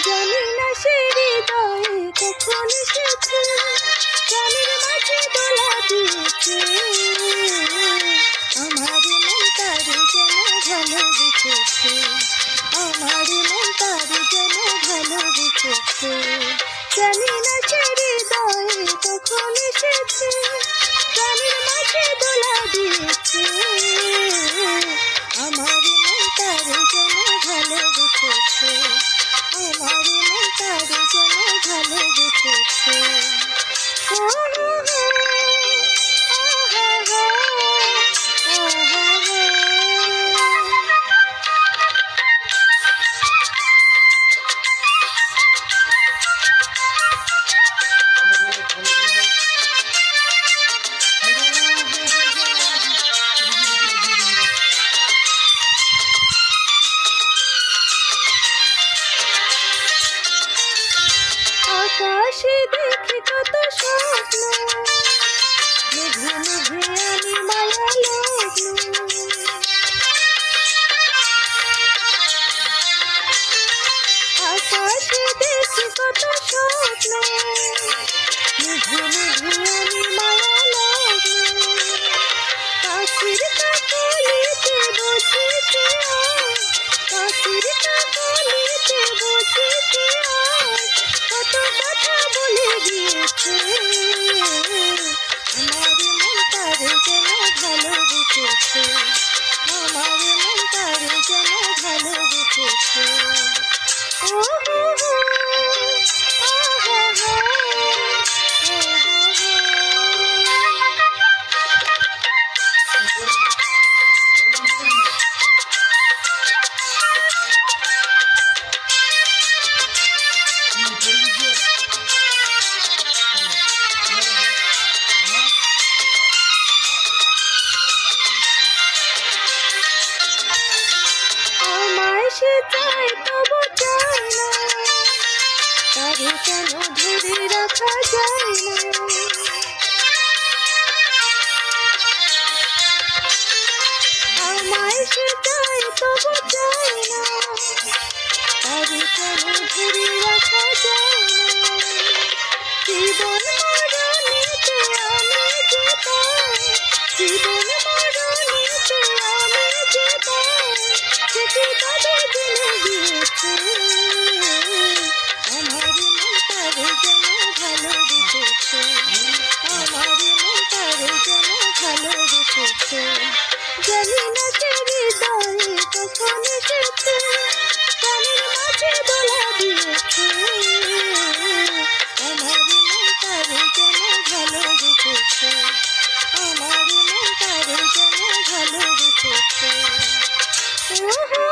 জানি না সে হৃদয়ে কখন এসেছে, প্রাণের মাঝে দোলা দিয়েছে। আমার মন তারে যেন ভালোবেসেছে, আমার মন তারে যেন ভালোবেসেছে। জানি না সে হৃদয়ে কখন এসেছে, প্রাণের মাঝে দোলা দিয়েছে। আমার মন তারে যেন ভালোবেসেছে, আমার মন তারে যেন ভালোবেসেছে। ও হো হো, আহা হা, আহা হা। আকাশে দেখি কত স্বপ্ন, মেঘে মেঘে আমি মায়া লগ্ন। আকাশে দেখি কত স্বপ্ন, মেঘে মেঘে আমি মায়া লগ্ন। পাখির কাকলিতে বসে সে আজ, পাখির কাকলিতে বসে সে আজ কত কথা বলে গিয়েছে। আমার মন তারে যেন ভালোবেসেছে, আমার মন তারে যেন ভালোবেসেছে। ও হো হো, আহা হা, ও হো হো। আমায় সে চায় তবু চায় না, তারে কেন ধরে রাখা যায় না। আমায় সে চায় তবু চায় না, তারে কেন ধরে রাখা যায় না। জীবন মরণেতে আমি যে তার, জীবন মরণেতে আমি যে তার, সে কি তবে জেনে গিয়েছে। আমার মন তারে যেন ভালোবেসেছে, আমার মন তারে যেন ভালোবেসেছে। জানি না সে হৃদয়ে কখন এসেছে, প্রাণের মাঝে দোলা দিয়েছে। আমার মন তারে যেন ভালোবেসেছে, আমার মন তারে যেন ভালোবেসেছে। ও হো